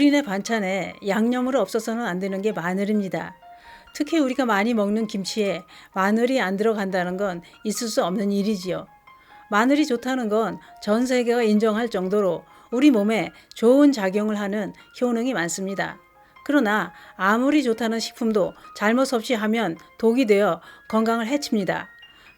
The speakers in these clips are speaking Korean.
우리네 반찬에 양념으로 없어서는 안 되는 게 마늘입니다. 특히 우리가 많이 먹는 김치에 마늘이 안 들어간다는 건 있을 수 없는 일이지요. 마늘이 좋다는 건 전 세계가 인정할 정도로 우리 몸에 좋은 작용을 하는 효능이 많습니다. 그러나 아무리 좋다는 식품도 잘못 섭취하면 독이 되어 건강을 해칩니다.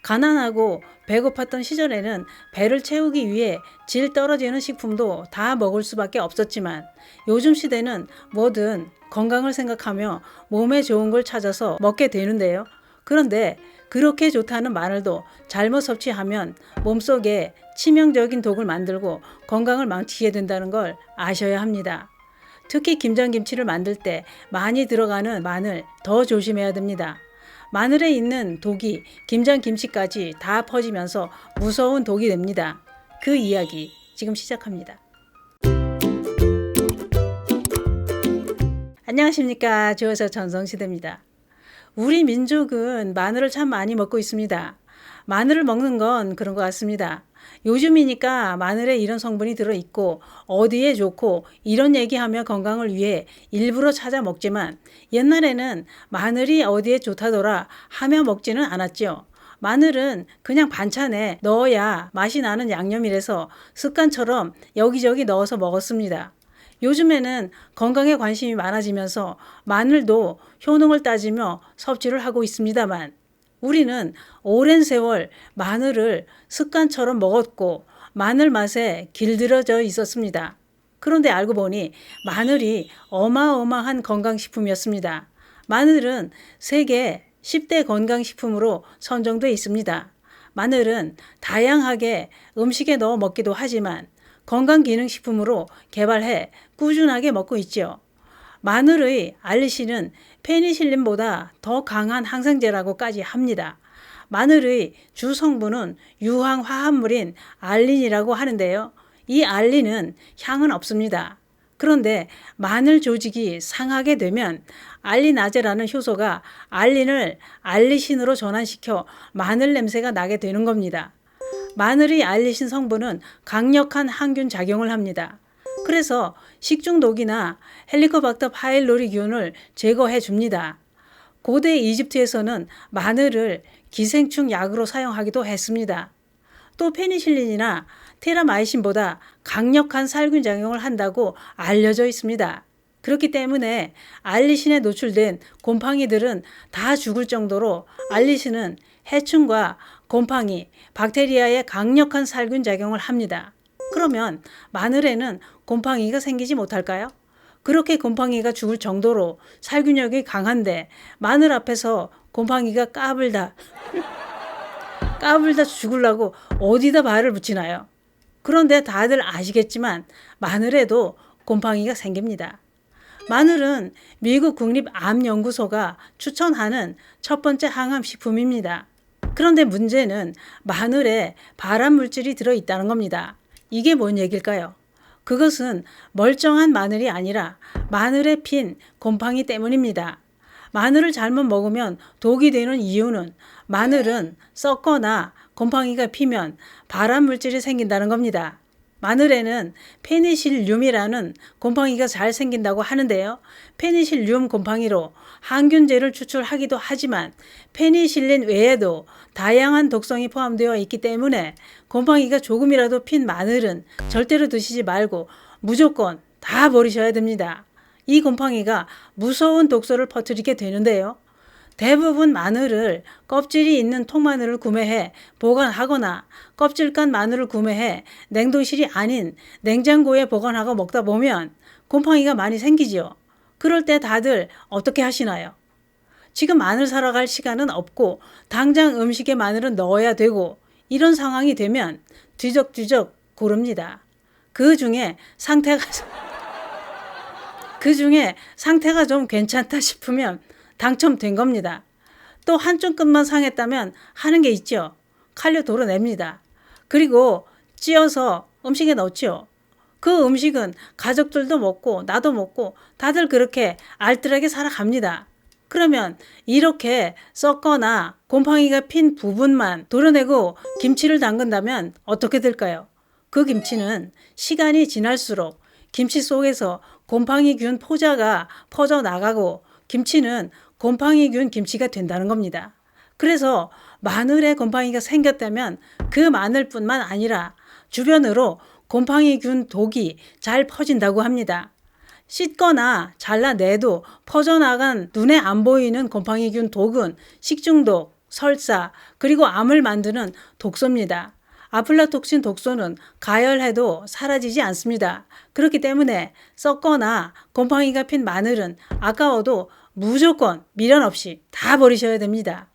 가난하고 배고팠던 시절에는 배를 채우기 위해 질 떨어지는 식품도 다 먹을 수밖에 없었지만 요즘 시대는 뭐든 건강을 생각하며 몸에 좋은 걸 찾아서 먹게 되는데요. 그런데 그렇게 좋다는 마늘도 잘못 섭취하면 몸속에 치명적인 독을 만들고 건강을 망치게 된다는 걸 아셔야 합니다. 특히 김장김치를 만들 때 많이 들어가는 마늘 더 조심해야 됩니다. 마늘에 있는 독이 김장김치까지 다 퍼지면서 무서운 독이 됩니다. 그 이야기 지금 시작합니다. 안녕하십니까. 주어서 전성시대입니다. 우리 민족은 마늘을 참 많이 먹고 있습니다. 마늘을 먹는 건 그런 것 같습니다. 요즘이니까 마늘에 이런 성분이 들어있고 어디에 좋고 이런 얘기하며 건강을 위해 일부러 찾아 먹지만 옛날에는 마늘이 어디에 좋다더라 하며 먹지는 않았죠. 마늘은 그냥 반찬에 넣어야 맛이 나는 양념이라서 습관처럼 여기저기 넣어서 먹었습니다. 요즘에는 건강에 관심이 많아지면서 마늘도 효능을 따지며 섭취를 하고 있습니다만 우리는 오랜 세월 마늘을 습관처럼 먹었고 마늘 맛에 길들여져 있었습니다. 그런데 알고 보니 마늘이 어마어마한 건강식품이었습니다. 마늘은 세계 10대 건강식품으로 선정돼 있습니다. 마늘은 다양하게 음식에 넣어 먹기도 하지만 건강기능식품으로 개발해 꾸준하게 먹고 있죠. 마늘의 알리신은 페니실린보다 더 강한 항생제라고까지 합니다. 마늘의 주 성분은 유황화합물인 알린이라고 하는데요. 이 알린은 향은 없습니다. 그런데 마늘 조직이 상하게 되면 알리나제라는 효소가 알린을 알리신으로 전환시켜 마늘 냄새가 나게 되는 겁니다. 마늘의 알리신 성분은 강력한 항균 작용을 합니다. 그래서 식중독이나 헬리코박터 파일로리균을 제거해 줍니다. 고대 이집트에서는 마늘을 기생충 약으로 사용하기도 했습니다. 또 페니실린이나 테라마이신보다 강력한 살균 작용을 한다고 알려져 있습니다. 그렇기 때문에 알리신에 노출된 곰팡이들은 다 죽을 정도로 알리신은 해충과 곰팡이, 박테리아에 강력한 살균 작용을 합니다. 그러면 마늘에는 곰팡이가 생기지 못할까요? 그렇게 곰팡이가 죽을 정도로 살균력이 강한데 마늘 앞에서 곰팡이가 까불다 죽으려고 어디다 발을 붙이나요? 그런데 다들 아시겠지만 마늘에도 곰팡이가 생깁니다. 마늘은 미국 국립암연구소가 추천하는 첫 번째 항암식품입니다. 그런데 문제는 마늘에 발암물질이 들어있다는 겁니다. 이게 뭔 얘기일까요? 그것은 멀쩡한 마늘이 아니라 마늘에 핀 곰팡이 때문입니다. 마늘을 잘못 먹으면 독이 되는 이유는 마늘은 썩거나 곰팡이가 피면 발암물질이 생긴다는 겁니다. 마늘에는 페니실륨이라는 곰팡이가 잘 생긴다고 하는데요. 페니실륨 곰팡이로 항균제를 추출하기도 하지만 페니실린 외에도 다양한 독성이 포함되어 있기 때문에 곰팡이가 조금이라도 핀 마늘은 절대로 드시지 말고 무조건 다 버리셔야 됩니다. 이 곰팡이가 무서운 독소를 퍼뜨리게 되는데요. 대부분 마늘을 껍질이 있는 통마늘을 구매해 보관하거나 껍질 깐 마늘을 구매해 냉동실이 아닌 냉장고에 보관하고 먹다 보면 곰팡이가 많이 생기지요. 그럴 때 다들 어떻게 하시나요? 지금 마늘 사러 갈 시간은 없고 당장 음식에 마늘은 넣어야 되고 이런 상황이 되면 뒤적뒤적 고릅니다. 그 중에 상태가 좀 괜찮다 싶으면 당첨된 겁니다. 또 한쪽 끝만 상했다면 하는 게 있죠. 칼로 도려냅니다. 그리고 찧어서 음식에 넣죠. 그 음식은 가족들도 먹고 나도 먹고 다들 그렇게 알뜰하게 살아갑니다. 그러면 이렇게 썩거나 곰팡이가 핀 부분만 도려내고 김치를 담근다면 어떻게 될까요? 그 김치는 시간이 지날수록 김치 속에서 곰팡이균 포자가 퍼져나가고 김치는 곰팡이균 김치가 된다는 겁니다. 그래서 마늘에 곰팡이가 생겼다면 그 마늘뿐만 아니라 주변으로 곰팡이균 독이 잘 퍼진다고 합니다. 씻거나 잘라내도 퍼져나간 눈에 안 보이는 곰팡이균 독은 식중독, 설사, 그리고 암을 만드는 독소입니다. 아플라톡신 독소는 가열해도 사라지지 않습니다. 그렇기 때문에 썩거나 곰팡이가 핀 마늘은 아까워도 무조건 미련 없이 다 버리셔야 됩니다.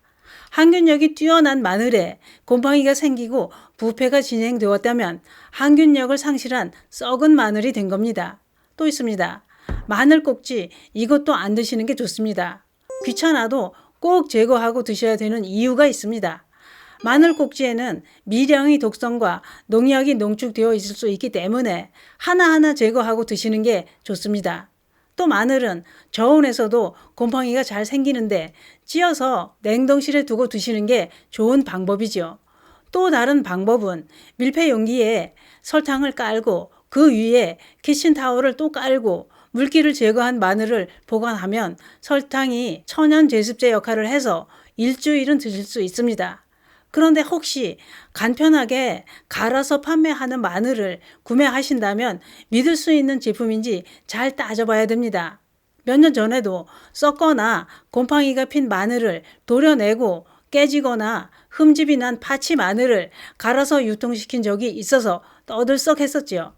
항균력이 뛰어난 마늘에 곰팡이가 생기고 부패가 진행되었다면 항균력을 상실한 썩은 마늘이 된 겁니다. 또 있습니다. 마늘 꼭지, 이것도 안 드시는 게 좋습니다. 귀찮아도 꼭 제거하고 드셔야 되는 이유가 있습니다. 마늘 꼭지에는 미량의 독성과 농약이 농축되어 있을 수 있기 때문에 하나하나 제거하고 드시는 게 좋습니다. 또 마늘은 저온에서도 곰팡이가 잘 생기는데 찧어서 냉동실에 두고 드시는 게 좋은 방법이죠. 또 다른 방법은 밀폐 용기에 설탕을 깔고 그 위에 키친타올을 또 깔고 물기를 제거한 마늘을 보관하면 설탕이 천연 제습제 역할을 해서 일주일은 드실 수 있습니다. 그런데 혹시 간편하게 갈아서 판매하는 마늘을 구매하신다면 믿을 수 있는 제품인지 잘 따져봐야 됩니다. 몇 년 전에도 썩거나 곰팡이가 핀 마늘을 도려내고 깨지거나 흠집이 난 파치 마늘을 갈아서 유통시킨 적이 있어서 떠들썩했었지요.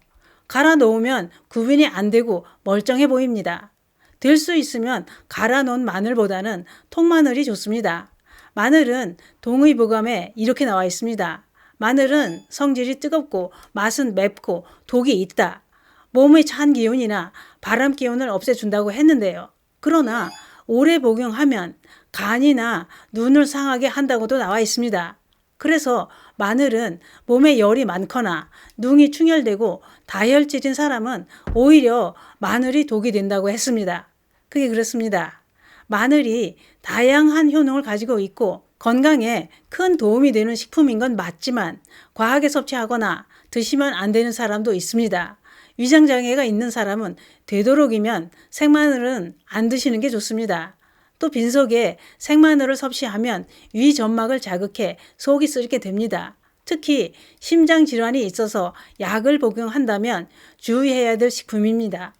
갈아 놓으면 구분이 안 되고 멀쩡해 보입니다. 될 수 있으면 갈아 놓은 마늘보다는 통마늘이 좋습니다. 마늘은 동의보감에 이렇게 나와 있습니다. 마늘은 성질이 뜨겁고 맛은 맵고 독이 있다. 몸의 찬 기운이나 바람 기운을 없애준다고 했는데요. 그러나 오래 복용하면 간이나 눈을 상하게 한다고도 나와 있습니다. 그래서 마늘은 몸에 열이 많거나 눈이 충혈되고 다혈질인 사람은 오히려 마늘이 독이 된다고 했습니다. 그게 그렇습니다. 마늘이 다양한 효능을 가지고 있고 건강에 큰 도움이 되는 식품인 건 맞지만 과하게 섭취하거나 드시면 안 되는 사람도 있습니다. 위장장애가 있는 사람은 되도록이면 생마늘은 안 드시는 게 좋습니다. 또 빈속에 생마늘을 섭취하면 위 점막을 자극해 속이 쓰리게 됩니다. 특히 심장질환이 있어서 약을 복용한다면 주의해야 될 식품입니다.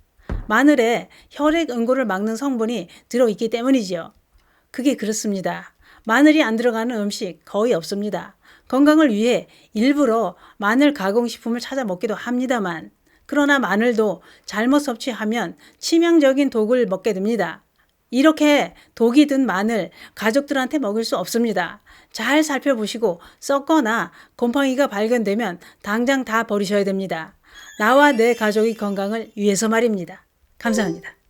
마늘에 혈액응고를 막는 성분이 들어있기 때문이지요. 그게 그렇습니다. 마늘이 안 들어가는 음식 거의 없습니다. 건강을 위해 일부러 마늘 가공식품을 찾아 먹기도 합니다만 그러나 마늘도 잘못 섭취하면 치명적인 독을 먹게 됩니다. 이렇게 독이 든 마늘 가족들한테 먹을 수 없습니다. 잘 살펴보시고 썩거나 곰팡이가 발견되면 당장 다 버리셔야 됩니다. 나와 내 가족의 건강을 위해서 말입니다. 감사합니다.